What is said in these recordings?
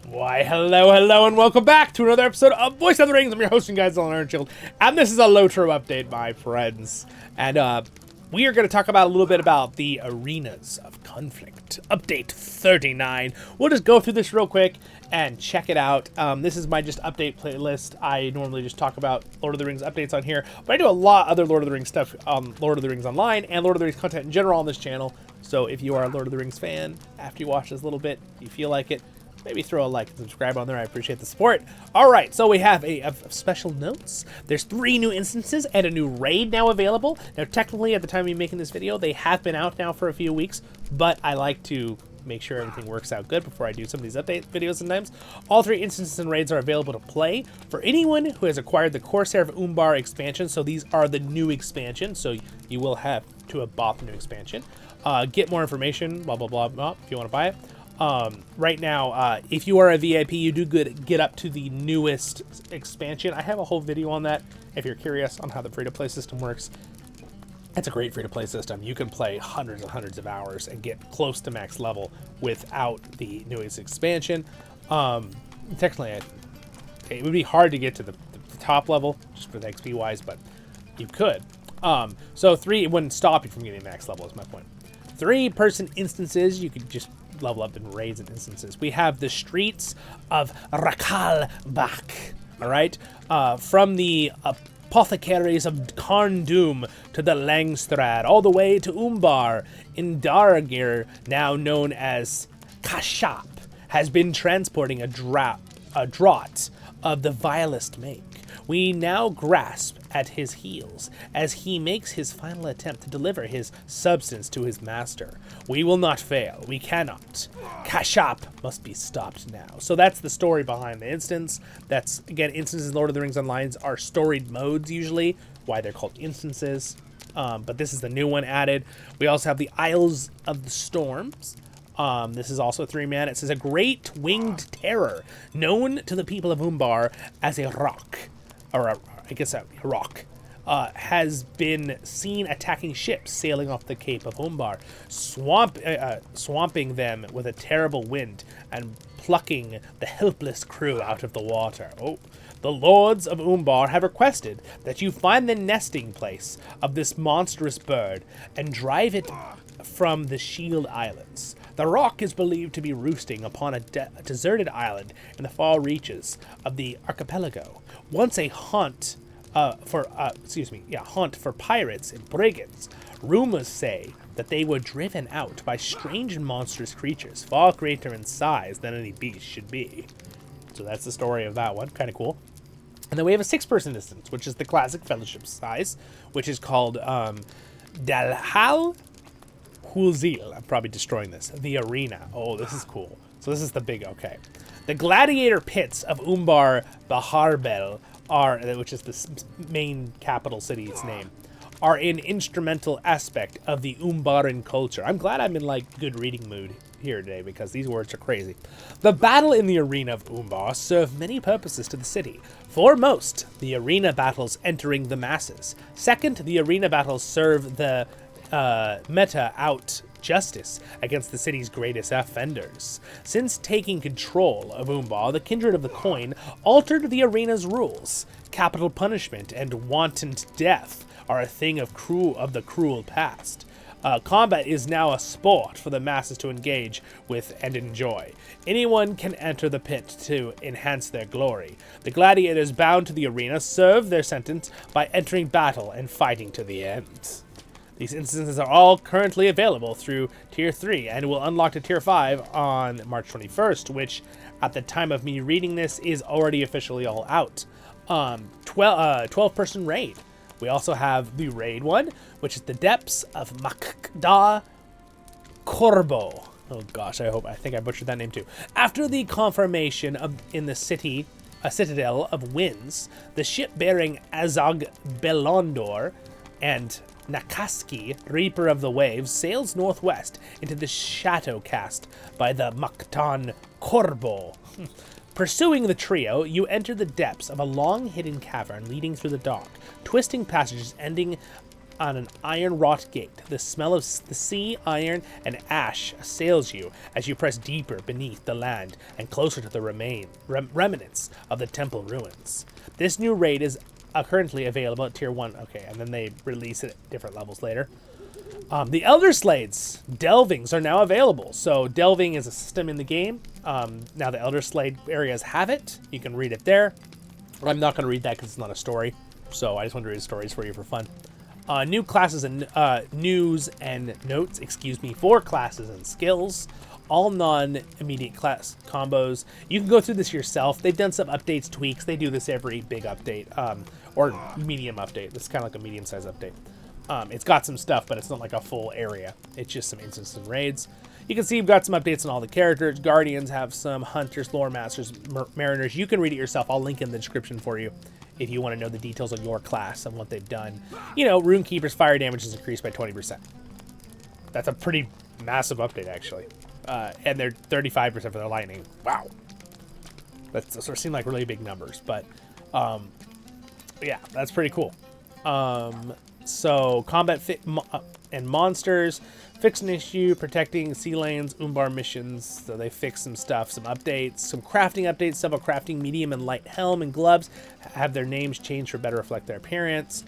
Why, hello, and welcome back to another episode of Voice of the Rings. I'm your hosting guys, Zollin Ironshield, and this is a LOTRO update, my friends. And we are going to talk about a little bit about the Arenas of Conflict, update 39. We'll just go through this real quick and check it out. This is my just update playlist. I normally just talk about Lord of the Rings updates on here, but I do a lot of other Lord of the Rings stuff, Lord of the Rings Online, and Lord of the Rings content in general on this channel. So if you are a Lord of the Rings fan, after you watch this little bit, you feel like it, maybe throw a like and subscribe on there. I appreciate the support. All right, so we have a special notes. There's 3 new instances and a new raid now available. Now, technically, at the time of me making this video, they have been out now for a few weeks, but I like to make sure everything works out good before I do some of these update videos sometimes. All 3 instances and raids are available to play for anyone who has acquired the Corsair of Umbar expansion. So these are the new expansion, so you will have to have bought the new expansion. Get more information, blah, blah, blah, blah, if you want to buy it. Right now, if you are a VIP, you do get up to the newest expansion. I have a whole video on that if you're curious on how the free-to-play system works. It's a great free-to-play system. You can play hundreds and hundreds of hours and get close to max level without the newest expansion. Technically, it would be hard to get to the top level just for the XP wise, but you could. So 3, it wouldn't stop you from getting max level is my point. 3-person instances, you could just level up in raids and instances. We have the streets of Rataldo, all right? From the apothecaries of Carndum to the Langstrad, all the way to Umbar in Dargir, now known as Kashap, has been transporting a draught of the vilest make. We now grasp at his heels as he makes his final attempt to deliver his substance to his master. We will not fail. We cannot. Kashap must be stopped now. So that's the story behind the instance. That's, again, instances in Lord of the Rings Online are storied modes usually, why they're called instances. But this is the new one added. We also have the Isles of the Storms. This is also 3-man. It says a great winged terror known to the people of Umbar as a rock. Or I guess a rock, has been seen attacking ships sailing off the Cape of Umbar, swamping them with a terrible wind and plucking the helpless crew out of the water. Oh, the lords of Umbar have requested that you find the nesting place of this monstrous bird and drive it from the Shield Islands. The rock is believed to be roosting upon a deserted island in the far reaches of the archipelago. Once a haunt for pirates and brigands. Rumors say that they were driven out by strange and monstrous creatures, far greater in size than any beast should be. So that's the story of that one. Kind of cool. And then we have a 6-person instance, which is the classic fellowship size, which is called Dalhal Hulzil. I'm probably destroying this. The Arena. Oh, this is cool. So this is the big, okay. The gladiator pits of Umbar Baharbel are, which is the main capital city, its name, are an instrumental aspect of the Umbaran culture. I'm glad I'm in like good reading mood here today because these words are crazy. The battle in the arena of Umbar serve many purposes to the city. Foremost, the arena battles entering the masses. Second, the arena battles serve the meta out justice against the city's greatest offenders. Since taking control of Umbar, the Kindred of the Coin altered the arena's rules. Capital punishment and wanton death are a thing of the cruel past. Combat is now a sport for the masses to engage with and enjoy. Anyone can enter the pit to enhance their glory. The gladiators bound to the arena serve their sentence by entering battle and fighting to the end. These instances are all currently available through Tier 3 and will unlock to Tier 5 on March 21st, which, at the time of me reading this, is already officially all out. 12-person raid. We also have the raid one, which is the Depths of Makda Corbo. Oh gosh, I think I butchered that name too. After the confirmation in the city, a citadel of winds, the ship bearing Azog Belondor and Nakaski, Reaper of the Waves, sails northwest into the chateau cast by the Maktan Corbo. Pursuing the trio, you enter the depths of a long hidden cavern leading through the dark, twisting passages ending on an iron wrought gate. The smell of the sea, iron, and ash assails you as you press deeper beneath the land and closer to the remnants of the temple ruins. This new raid is currently available at Tier 1. Okay, and then they release it at different levels later. The Elder Slades, Delvings, are now available. So Delving is a system in the game. Now the Elder Slade areas have it. You can read it there. I'm not going to read that because it's not a story. So I just want to read stories for you for fun. New classes and news and notes, for classes and skills. All non-immediate class combos. You can go through this yourself. They've done some updates, tweaks. They do this every big update, or medium update. This is kind of like a medium-sized update. It's got some stuff, but it's not like a full area. It's just some instances and raids. You can see you've got some updates on all the characters. Guardians have some, Hunters, Lore Masters, Mariners. You can read it yourself. I'll link in the description for you if you want to know the details on your class and what they've done. You know, Runekeeper's fire damage is increased by 20%. That's a pretty massive update, actually. And they're 35% for their lightning. Wow. That sort of seem like really big numbers, but yeah, that's pretty cool. So combat and monsters, fix an issue, protecting sea lanes, Umbar missions. So they fix some stuff, some updates, some crafting updates. Some of crafting medium and light helm and gloves have their names changed to better reflect their appearance.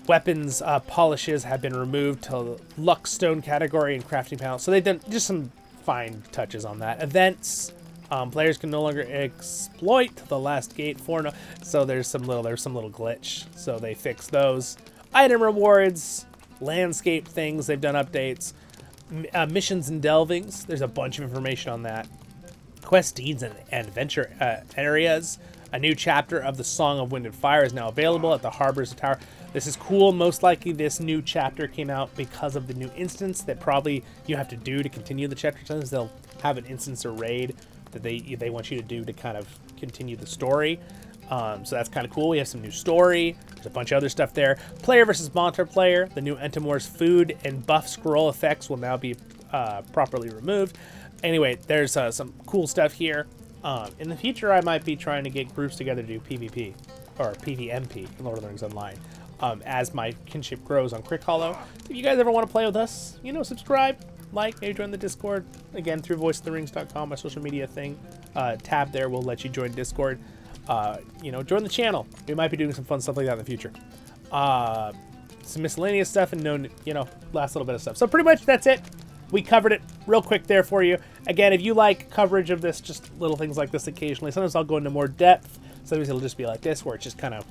Weapons polishes have been removed to luck stone category and crafting panel. So they've done just some fine touches on that. Events. Players can no longer exploit the last gate for no. So there's some little glitch. So they fix those. Item rewards, landscape things. They've done updates. Missions and delvings. There's a bunch of information on that. Quest deeds and adventure areas. A new chapter of the Song of Wind and Fire is now available at the Harbors of Tower. This is cool. Most likely this new chapter came out because of the new instance that probably you have to do to continue the chapter. Sometimes they'll have an instance or raid that they want you to do to kind of continue the story. So that's kind of cool. We have some new story. There's a bunch of other stuff there. Player versus monster player. The new Entomor's food and buff scroll effects will now be properly removed. Anyway, there's some cool stuff here. In the future, I might be trying to get groups together to do PvP or PvMP in Lord of the Rings Online as my kinship grows on CrickHollow. If you guys ever want to play with us, you know, subscribe, like, maybe join the Discord. Again, through voiceoftherings.com, my social media thing. Tab there will let you join Discord. You know, join the channel. We might be doing some fun stuff like that in the future. Some miscellaneous stuff and you know, last little bit of stuff. So pretty much that's it. We covered it real quick there for you. Again, if you like coverage of this, just little things like this occasionally, sometimes I'll go into more depth. Sometimes it'll just be like this, where it's just kind of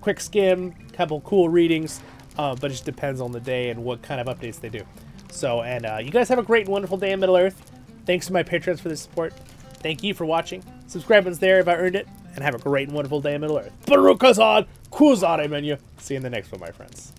quick skim, couple cool readings, but it just depends on the day and what kind of updates they do. So, and you guys have a great and wonderful day in Middle-earth. Thanks to my patrons for the support. Thank you for watching. Subscribe button's there if I earned it. And have a great and wonderful day in Middle-earth. Baruch Hazad, Kuzare menu. See you in the next one, my friends.